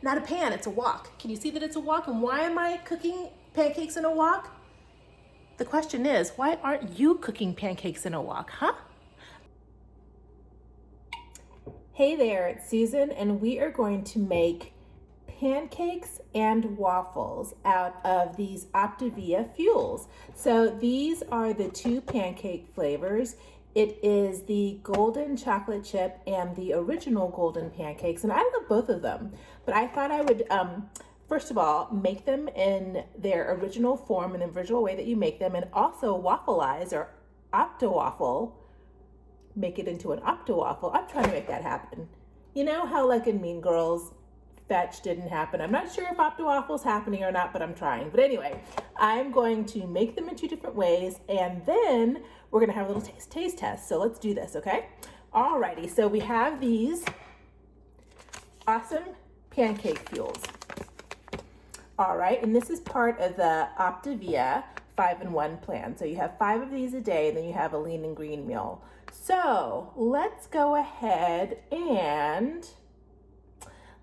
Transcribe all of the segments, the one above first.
not a pan, it's a wok. Can you see that it's a wok? And why am I cooking pancakes in a wok? The question is, why aren't you cooking pancakes in a wok, huh? Hey there, it's Susan, and we are going to make pancakes and waffles out of these Optavia fuels. So these are the two pancake flavors. It is the golden chocolate chip and the original golden pancakes, and I love both of them. But I thought I would, first of all, make them in their original form, in the original way that you make them, and also waffleize or Optawaffle, make it into an Optawaffle. I'm trying to make that happen. You know how like in Mean Girls, fetch didn't happen. I'm not sure if Optawaffle's happening or not, but I'm trying. But anyway, I'm going to make them in two different ways, and then we're gonna have a little taste test. So let's do this, okay? Alrighty, so we have these awesome pancake fuels. All right, and this is part of the Optavia 5-in-1 plan. So you have 5 of these a day, and then you have a lean and green meal. So let's go ahead and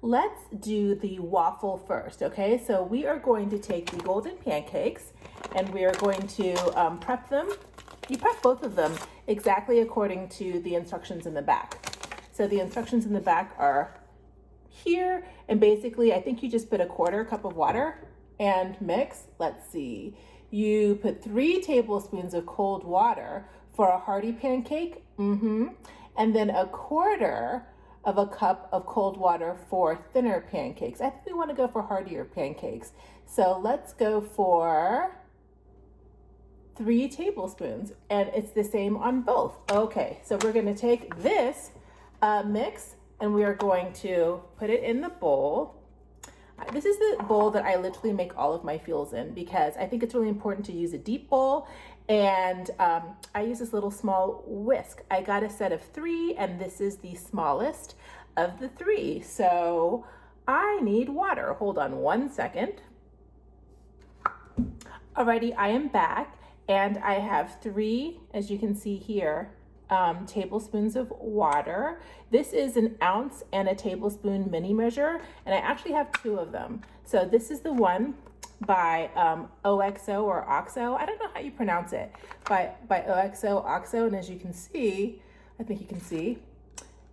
let's do the waffle first, okay? So we are going to take the golden pancakes and we are going to prep them. You prep both of them exactly according to the instructions in the back. So the instructions in the back are here, and basically I think you just put a 1/4 cup of water and mix. Let's see. You put 3 tablespoons of cold water for a hearty pancake, and then a 1/4 of a cup of cold water for thinner pancakes. I think we want to go for heartier pancakes. So let's go for 3 tablespoons, and it's the same on both. Okay, so we're going to take this mix and we are going to put it in the bowl. This is the bowl that I literally make all of my fuels in because I think it's really important to use a deep bowl, and I use this little small whisk. I got a set of 3 and this is the smallest of the 3. So I need water. Hold on 1 second. Alrighty, I am back and I have 3, as you can see here, tablespoons of water. This is an ounce and a tablespoon mini measure, and I actually have 2 of them. So this is the one by OXO or OXO. I don't know how you pronounce it. By OXO, and as you can see, I think you can see,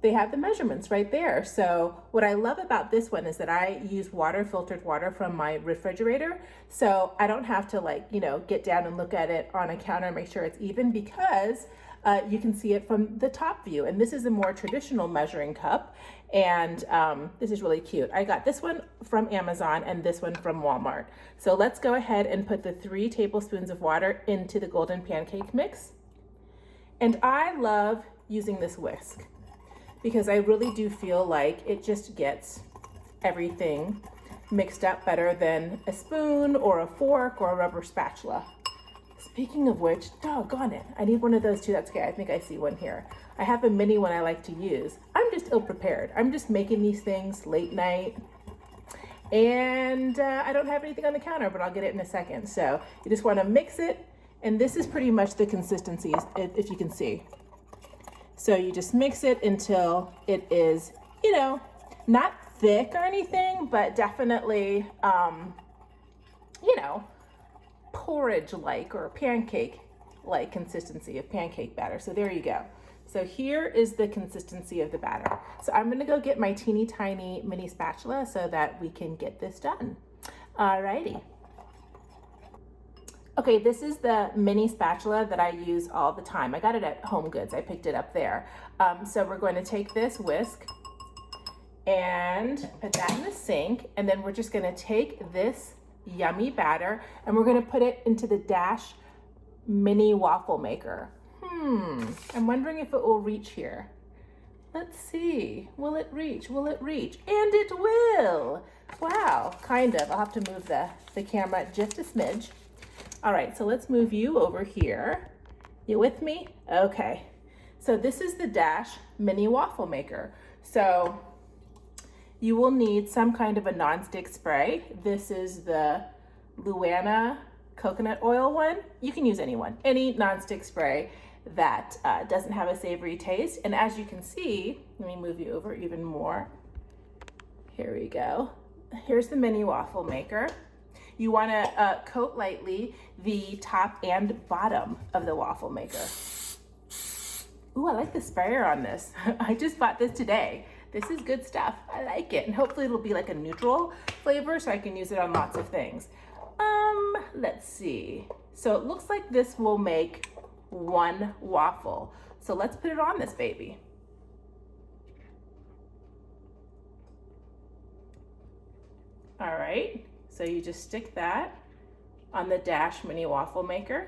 they have the measurements right there. So what I love about this one is that I use water, filtered water from my refrigerator. So I don't have to get down and look at it on a counter and make sure it's even, because you can see it from the top view. And this is a more traditional measuring cup. And this is really cute. I got this one from Amazon and this one from Walmart. So let's go ahead and put the 3 tablespoons of water into the golden pancake mix. And I love using this whisk because I really do feel like it just gets everything mixed up better than a spoon or a fork or a rubber spatula. Speaking of which, doggone it, I need one of those too. That's okay, I think I see one here. I have a mini one I like to use. I'm just ill-prepared. I'm just making these things late night, and I don't have anything on the counter, but I'll get it in a second. So you just wanna mix it, and this is pretty much the consistency, if you can see. So you just mix it until it is, not thick or anything, but definitely, porridge-like or pancake-like consistency of pancake batter. So there you go. So here is the consistency of the batter. So I'm gonna go get my teeny tiny mini spatula so that we can get this done. Alrighty. Okay, this is the mini spatula that I use all the time. I got it at Home Goods. I picked it up there. So we're going to take this whisk and put that in the sink, and then we're just gonna take this yummy batter and we're gonna put it into the Dash mini waffle maker. I'm wondering if it will reach here. Let's see. Will it reach? Will it reach? And it will. Wow, kind of. I'll have to move the camera just a smidge. All right, so let's move you over here. You with me? Okay. So this is the Dash mini waffle maker. So you will need some kind of a nonstick spray. This is the Luana coconut oil one. You can use any one, any nonstick spray that doesn't have a savory taste. And as you can see, let me move you over even more. Here we go. here's the mini waffle maker. You want to coat lightly the top and bottom of the waffle maker. Ooh, I like the sprayer on this. I just bought this today. This is good stuff. I like it. And hopefully it'll be like a neutral flavor so I can use it on lots of things. Let's see. So it looks like this will make one waffle. So let's put it on this baby. All right, so you just stick that on the Dash mini waffle maker.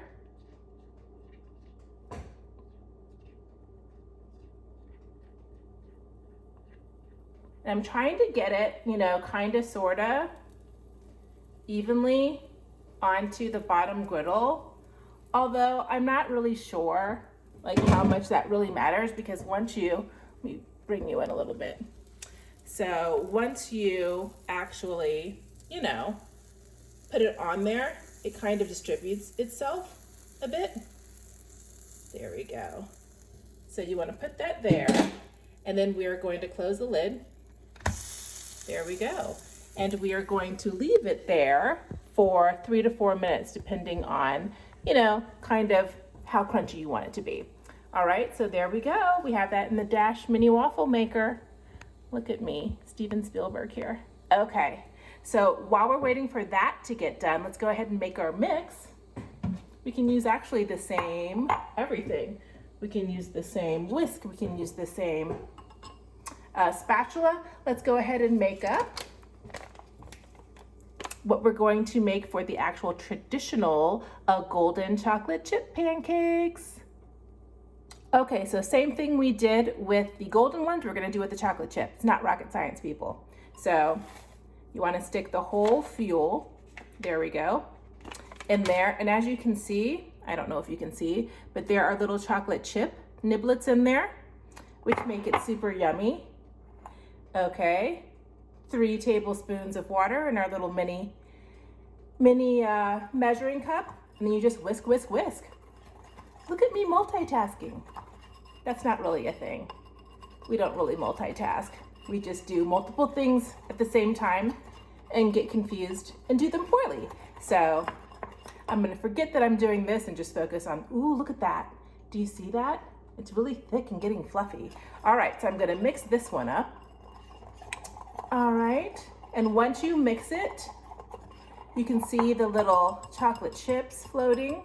And I'm trying to get it, you know, kind of, sort of evenly onto the bottom griddle. Although I'm not really sure like how much that really matters, because once you, let me bring you in a little bit. So once you actually, you know, put it on there, it kind of distributes itself a bit. There we go. So you want to put that there, and then we are going to close the lid. There we go. And we are going to leave it there for 3 to 4 minutes, depending on, you know, kind of how crunchy you want it to be. All right, so there we go. We have that in the Dash mini waffle maker. Look at me, Steven Spielberg here. Okay, so while we're waiting for that to get done, let's go ahead and make our mix. We can use actually the same everything. We can use the same whisk. We can use the same spatula. Let's go ahead and make up what we're going to make for the actual traditional golden chocolate chip pancakes. Okay, so same thing we did with the golden ones, we're gonna do with the chocolate chip. It's not rocket science, people. So you wanna stick the whole fuel, there we go, in there. And as you can see, I don't know if you can see, but there are little chocolate chip niblets in there, which make it super yummy. Okay, 3 tablespoons of water in our little mini measuring cup. And then you just whisk, whisk, whisk. Look at me multitasking. That's not really a thing. We don't really multitask. We just do multiple things at the same time and get confused and do them poorly. So I'm gonna forget that I'm doing this and just focus on, ooh, look at that. Do you see that? It's really thick and getting fluffy. All right, so I'm gonna mix this one up. All right, and once you mix it, you can see the little chocolate chips floating,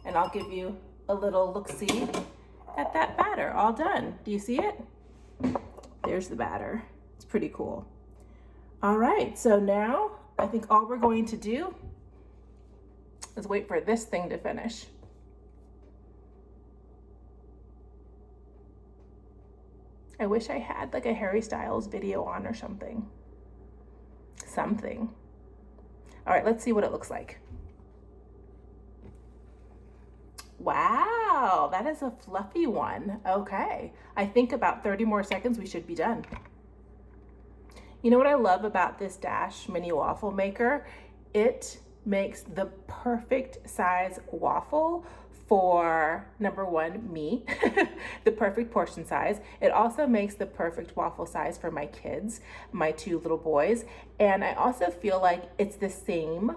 and I'll give you a little look-see at that batter, all done. Do you see it? There's the batter. It's pretty cool. All right, so now I think all we're going to do is wait for this thing to finish. I wish I had like a Harry Styles video on or something. All right, let's see what it looks like. Wow, that is a fluffy one. Okay, I think about 30 more seconds we should be done. You know what I love about this Dash mini waffle maker? It makes the perfect size waffle for, number one, me, the perfect portion size. It also makes the perfect waffle size for my kids, my 2 little boys. And I also feel like it's the same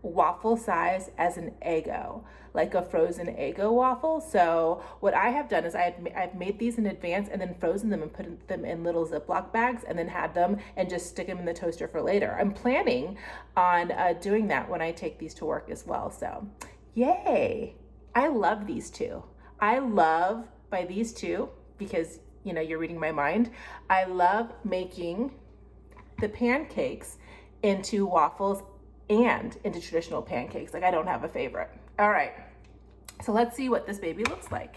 waffle size as an Eggo, like a frozen Eggo waffle. So what I have done is I've made these in advance and then frozen them and put them in little Ziploc bags and then had them and just stick them in the toaster for later. I'm planning on doing that when I take these to work as well. So yay. I love these two. I love, by these two, because, you know, you're reading my mind, I love making the pancakes into waffles and into traditional pancakes. Like, I don't have a favorite. All right, so let's see what this baby looks like.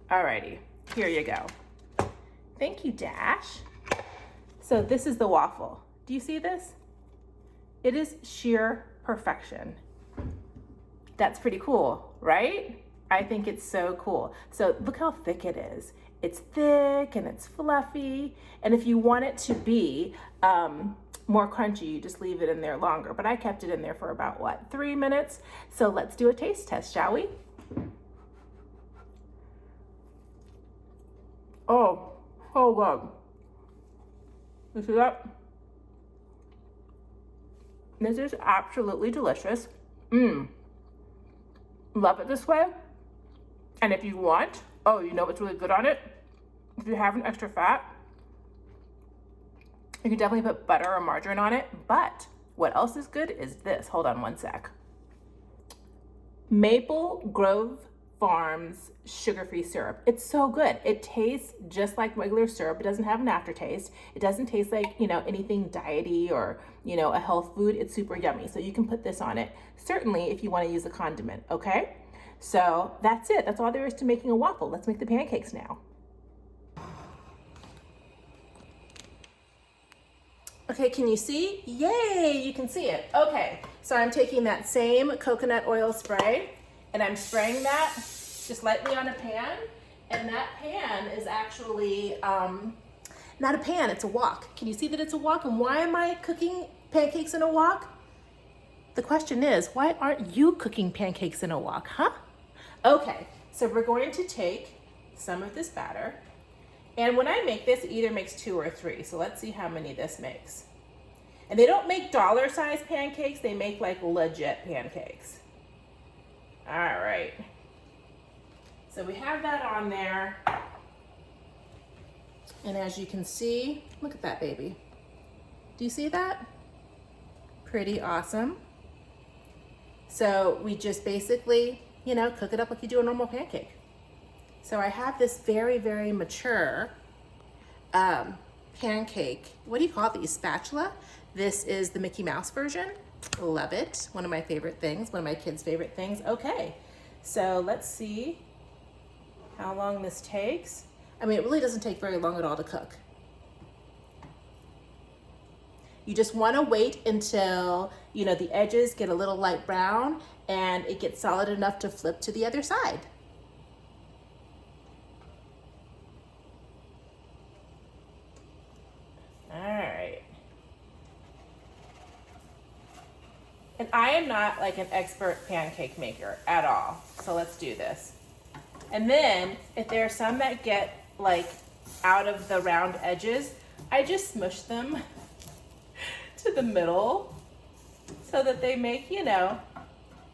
Alrighty, here you go. Thank you, Dash. So this is the waffle. Do you see this? It is sheer perfection. That's pretty cool, right? I think it's so cool. So look how thick it is. It's thick and it's fluffy. And if you want it to be more crunchy, you just leave it in there longer. But I kept it in there for about, what, 3 minutes? So let's do a taste test, shall we? Oh, so good. You see that? This is absolutely delicious. Love it this way. And if you want, oh, you know what's really good on it? If you have an extra fat, you can definitely put butter or margarine on it. But what else is good is this. Hold on one sec. Maple Grove Farms sugar-free syrup. It's so good. It tastes just like regular syrup. It doesn't have an aftertaste. It doesn't taste like, anything diety or, a health food. It's super yummy. So you can put this on it. Certainly if you want to use a condiment, okay? So that's it. That's all there is to making a waffle. Let's make the pancakes now. Okay, can you see? Yay, you can see it. Okay, so I'm taking that same coconut oil spray and I'm spraying that just lightly on a pan. And that pan is actually, not a pan, it's a wok. Can you see that it's a wok? And why am I cooking pancakes in a wok? The question is, why aren't you cooking pancakes in a wok, huh? Okay, so we're going to take some of this batter. And when I make this, it either makes 2 or 3. So let's see how many this makes. And they don't make dollar-sized pancakes. They make like legit pancakes. All right. So we have that on there. And as you can see, look at that baby. Do you see that? Pretty awesome. So we just basically, cook it up like you do a normal pancake. So I have this very, very mature pancake. What do you call these? Spatula? This is the Mickey Mouse version. Love it. One of my favorite things, one of my kids' favorite things. Okay, so let's see how long this takes. I mean, it really doesn't take very long at all to cook. You just want to wait until, the edges get a little light brown and it gets solid enough to flip to the other side. All right. And I am not like an expert pancake maker at all. So let's do this. And then if there are some that get like out of the round edges, I just smush them to the middle so that they make,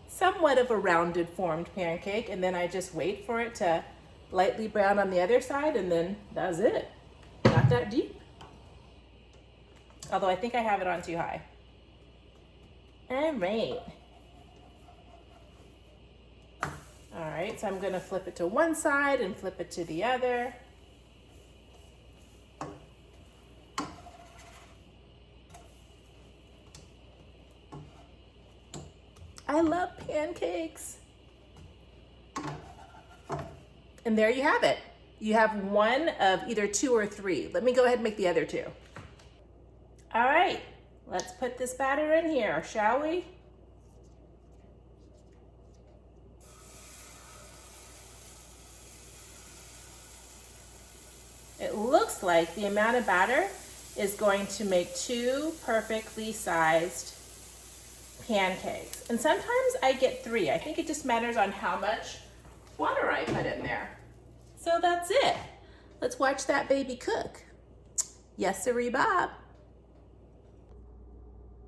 somewhat of a rounded formed pancake. And then I just wait for it to lightly brown on the other side, and then that's it. Not that deep. Although I think I have it on too high. All right. All right, so I'm gonna flip it to one side and flip it to the other. I love pancakes. And there you have it. You have one of either 2 or 3. Let me go ahead and make the other 2. All right, let's put this batter in here, shall we? It looks like the amount of batter is going to make 2 perfectly sized pancakes. And sometimes I get 3. I think it just matters on how much water I put in there. So that's it. Let's watch that baby cook. Yes, sirree, Bob.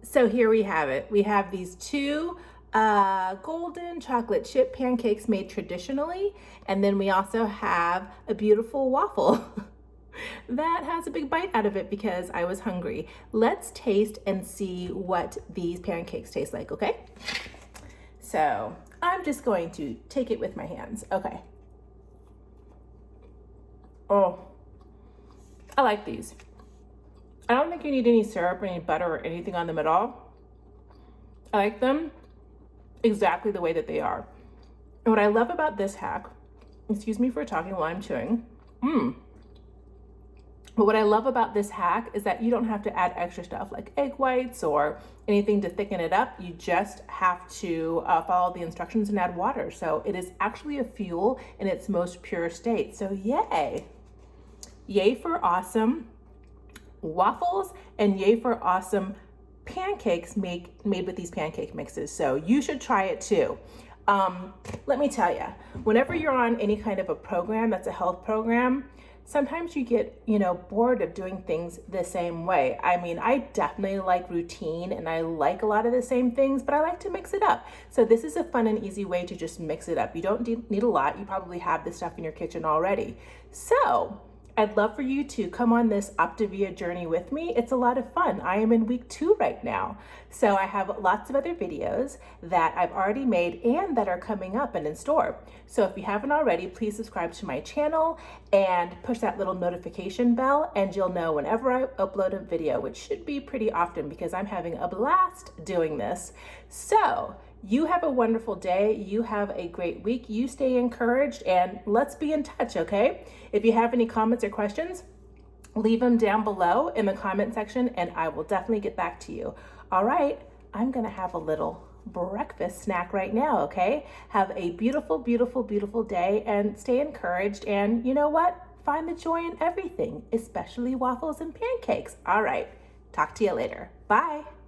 So here we have it. We have these 2 golden chocolate chip pancakes made traditionally. And then we also have a beautiful waffle that has a big bite out of it because I was hungry. Let's taste and see what these pancakes taste like, okay? So I'm just going to take it with my hands. Okay. Oh, I like these. I don't think you need any syrup or any butter or anything on them at all. I like them exactly the way that they are. And what I love about this hack, excuse me for talking while I'm chewing. But what I love about this hack is that you don't have to add extra stuff like egg whites or anything to thicken it up. You just have to follow the instructions and add water. So it is actually a fuel in its most pure state. So yay. Yay for awesome waffles and yay for awesome pancakes made with these pancake mixes. So you should try it too. Let me tell you, whenever you're on any kind of a program that's a health program, sometimes you get, bored of doing things the same way. I mean, I definitely like routine and I like a lot of the same things, but I like to mix it up. So this is a fun and easy way to just mix it up. You don't need a lot. You probably have this stuff in your kitchen already. So I'd love for you to come on this Optavia journey with me. It's a lot of fun. I am in week 2 right now. So I have lots of other videos that I've already made and that are coming up and in store. So if you haven't already, please subscribe to my channel and push that little notification bell, and you'll know whenever I upload a video, which should be pretty often because I'm having a blast doing this. So you have a wonderful day. You have a great week. You stay encouraged, and let's be in touch, okay? If you have any comments or questions, leave them down below in the comment section and I will definitely get back to you. All right, I'm gonna have a little breakfast snack right now, okay? Have a beautiful, beautiful, beautiful day and stay encouraged. And you know what? Find the joy in everything, especially waffles and pancakes. All right, talk to you later. Bye.